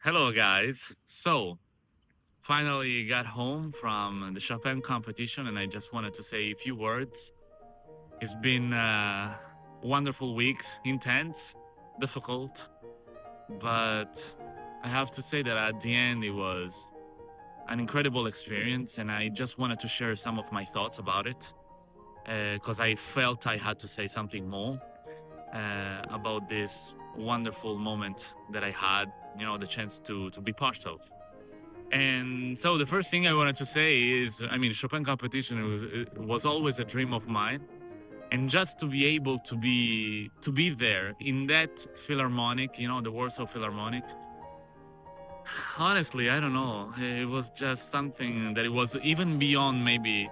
Hello, guys. So, finally got home from the Chopin competition, and I just wanted to say a few words. It's been wonderful weeks, intense, difficult, but I have to say that at the end it was an incredible experience, and I just wanted to share some of my thoughts about it because I felt I had to say something more about this wonderful moment that I had, the chance to be part of. And so the first thing I wanted to say is, I mean, Chopin competition was always a dream of mine, and just to be able to be there in that philharmonic, the Warsaw Philharmonic. Honestly, I don't know. It was just something that it was even beyond maybe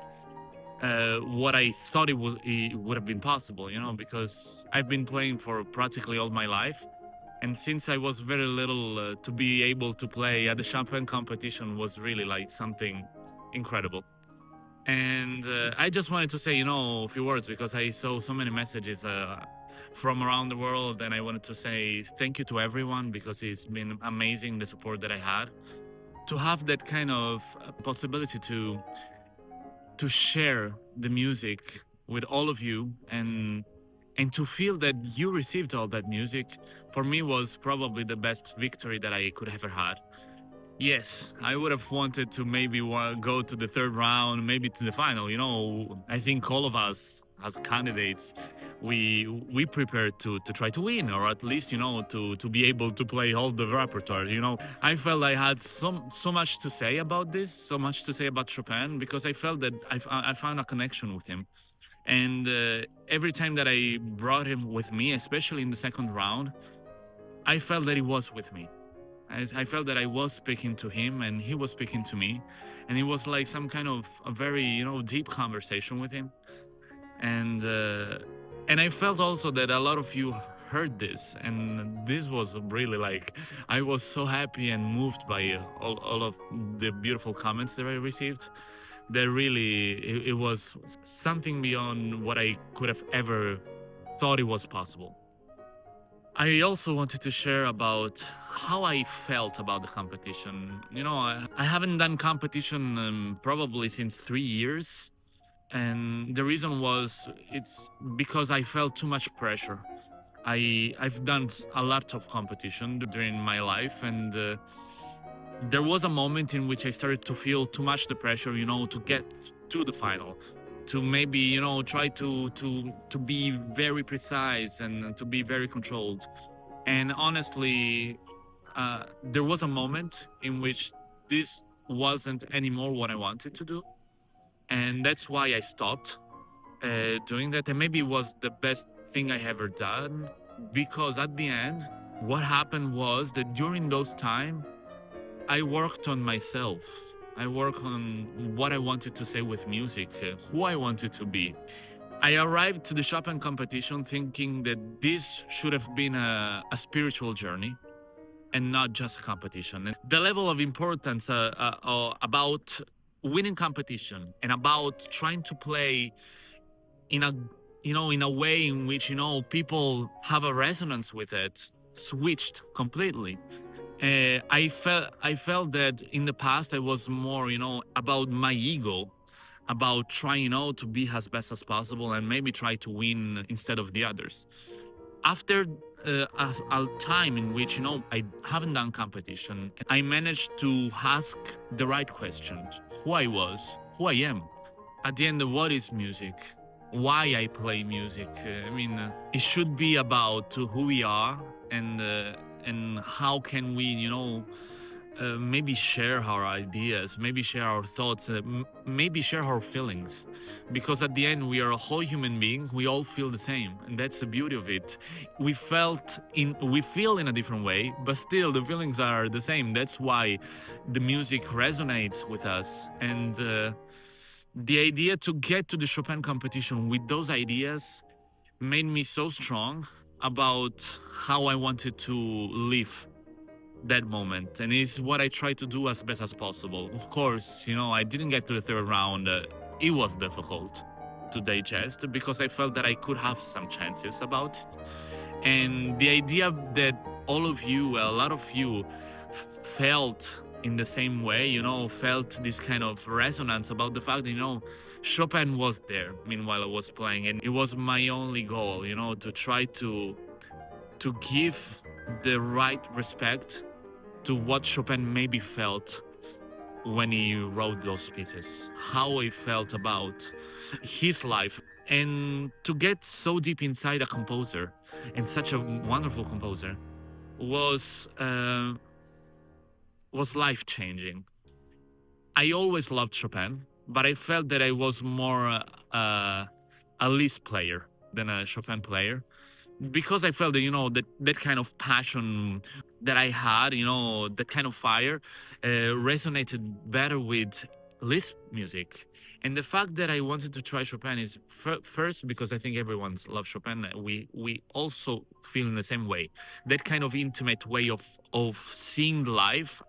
what I thought it would have been possible, because I've been playing for practically all my life. And since I was very little, to be able to play at the Chopin competition was really like something incredible. And I just wanted to say, a few words because I saw so many messages from around the world, and I wanted to say thank you to everyone because it's been amazing the support that I had to have that kind of possibility to share the music with all of you and to feel that you received all that music for me was probably the best victory that I could ever had. Yes, I would have wanted to maybe go to the third round, maybe to the final. I think all of us as candidates, we prepared to try to win, or at least to be able to play all the repertoire. I felt I had so much to say about this, so much to say about Chopin because I felt that I found a connection with him. And every time that I brought him with me, especially in the second round, I felt that he was with me. I felt that I was speaking to him and he was speaking to me. And it was like some kind of a very, deep conversation with him. And I felt also that a lot of you heard this. And this was really like, I was so happy and moved by all of the beautiful comments that I received. That really, it was something beyond what I could have ever thought it was possible. I also wanted to share about how I felt about the competition. I haven't done competition probably since 3 years. And the reason was it's because I felt too much pressure. I've done a lot of competition during my life, and there was a moment in which I started to feel too much the pressure, to get to the final, to maybe try to be very precise and to be very controlled. And honestly, there was a moment in which this wasn't anymore what I wanted to do, and that's why I stopped doing that. And maybe it was the best thing I ever done because at the end, what happened was that during those time, I worked on myself. I worked on what I wanted to say with music, who I wanted to be. I arrived to the Chopin competition thinking that this should have been a spiritual journey and not just a competition. And the level of importance about winning competition and about trying to play in a in a way in which people have a resonance with it switched completely. I felt that in the past I was more, about my ego, about trying, to be as best as possible and maybe try to win instead of the others. After a time in which, I haven't done competition, I managed to ask the right questions: who I was, who I am. At the end, what is music? Why I play music? I mean, it should be about who we are and how can we, maybe share our ideas, maybe share our thoughts, maybe share our feelings, because at the end we are a whole human being. We all feel the same, and that's the beauty of it. We feel in a different way, but still the feelings are the same. That's why the music resonates with us, and the idea to get to the Chopin competition with those ideas made me so strong about how I wanted to live that moment, and it's what I try to do as best as possible. Of course, I didn't get to the third round. It was difficult to digest because I felt that I could have some chances about it. And the idea that all of you, a lot of you, felt in the same way, felt this kind of resonance about the fact that, Chopin was there meanwhile I was playing, and it was my only goal, to try to give the right respect to what Chopin maybe felt when he wrote those pieces, how he felt about his life, and to get so deep inside a composer, and such a wonderful composer, was life changing. I always loved Chopin, but I felt that I was more a Liszt player than a Chopin player, because I felt that that kind of passion that I had, that kind of fire, resonated better with Liszt music. And the fact that I wanted to try Chopin is first because I think everyone loves Chopin. We also feel in the same way, that kind of intimate way of seeing life.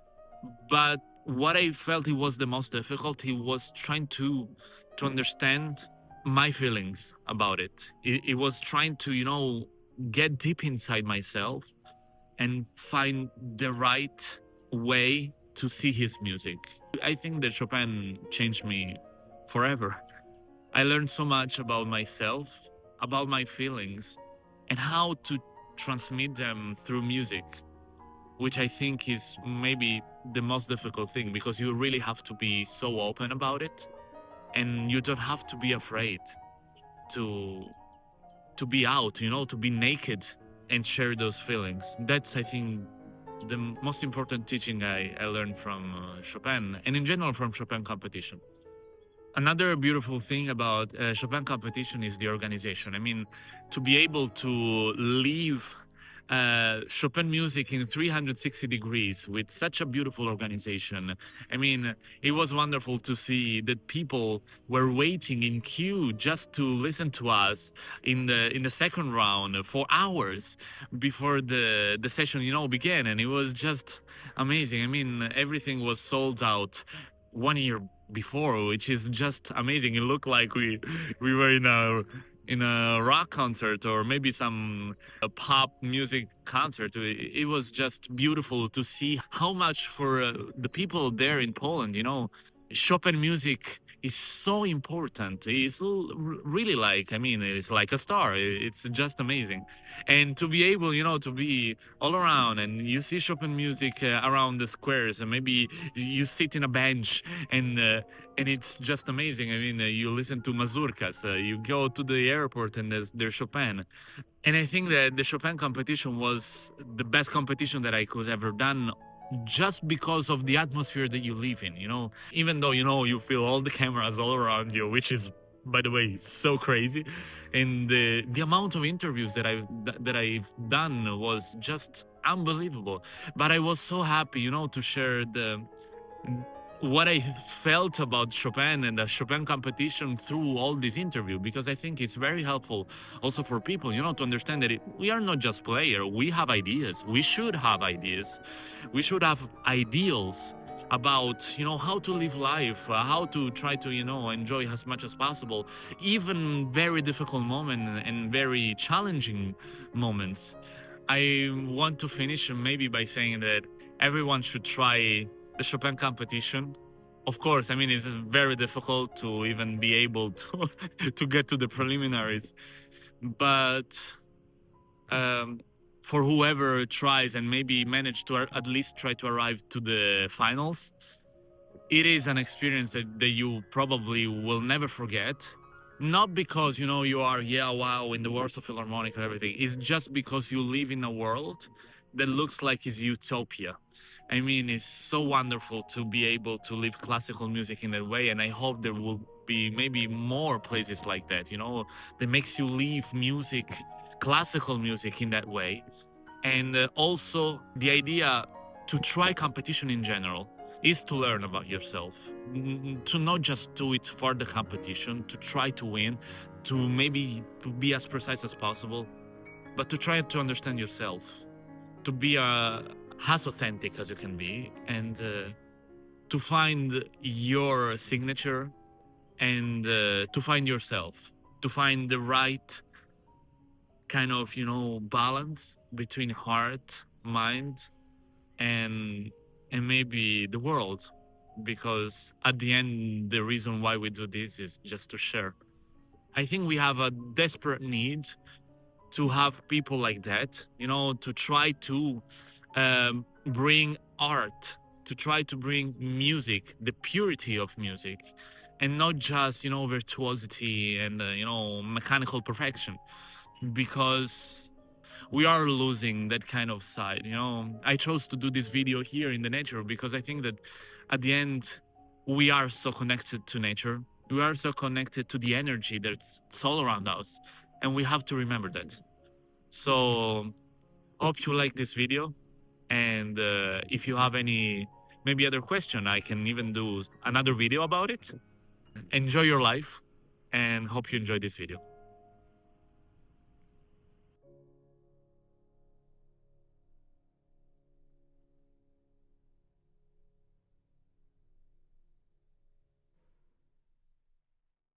But what I felt it was the most difficult, it was trying to understand my feelings about it. It was trying to get deep inside myself and find the right way to see his music. I think that Chopin changed me forever. I learned so much about myself, about my feelings, and how to transmit them through music, which I think is maybe the most difficult thing, because you really have to be so open about it, and you don't have to be afraid to be out, to be naked and share those feelings. That's, I think, the most important teaching I learned from Chopin, and in general from Chopin Competition. Another beautiful thing about Chopin Competition is the organization. I mean, to be able to live Chopin music in 360 degrees with such a beautiful organization. I mean, it was wonderful to see that people were waiting in queue just to listen to us in the second round for hours before the session, began, and it was just amazing. I mean, everything was sold out 1 year before, which is just amazing. It looked like we were in a rock concert, or maybe some pop music concert. It was just beautiful to see how much for the people there in Poland, Chopin music is so important. It's really like, I mean, it's like a star. It's just amazing. And to be able, to be all around and you see Chopin music around the squares, and maybe you sit in a bench and it's just amazing. I mean, you listen to mazurkas, you go to the airport and there's Chopin. And I think that the Chopin competition was the best competition that I could ever done, just because of the atmosphere that you live in, even though, you feel all the cameras all around you, which is, by the way, so crazy. And the amount of interviews that I've done was just unbelievable. But I was so happy, to share what I felt about Chopin and the Chopin competition through all this interview, because I think it's very helpful also for people, to understand that we are not just players. We have ideas. We should have ideas. We should have ideals about, how to live life, how to try to, enjoy as much as possible, even very difficult moments and very challenging moments. I want to finish maybe by saying that everyone should try the Chopin competition. Of course, I mean, it's very difficult to even be able to to get to the preliminaries, but for whoever tries and maybe manage to at least try to arrive to the finals, it is an experience that you probably will never forget. Not because, you are, yeah, wow, in the Warsaw Philharmonic and everything. It's just because you live in a world that looks like it's utopia. I mean, it's so wonderful to be able to live classical music in that way, and I hope there will be maybe more places like that, that makes you live music, classical music in that way. And also the idea to try competition in general is to learn about yourself, to not just do it for the competition, to try to win, to maybe to be as precise as possible, but to try to understand yourself, to be as authentic as you can be, and to find your signature, and to find yourself, to find the right kind of, balance between heart, mind, and maybe the world, because at the end, the reason why we do this is just to share. I think we have a desperate need to have people like that, to try to bring art, to try to bring music, the purity of music, and not just, virtuosity and, mechanical perfection, because we are losing that kind of side. I chose to do this video here in the nature because I think that at the end, we are so connected to nature. We are so connected to the energy that's all around us. And we have to remember that. So hope you like this video. And if you have any maybe other question, I can even do another video about it. Enjoy your life and hope you enjoy this video.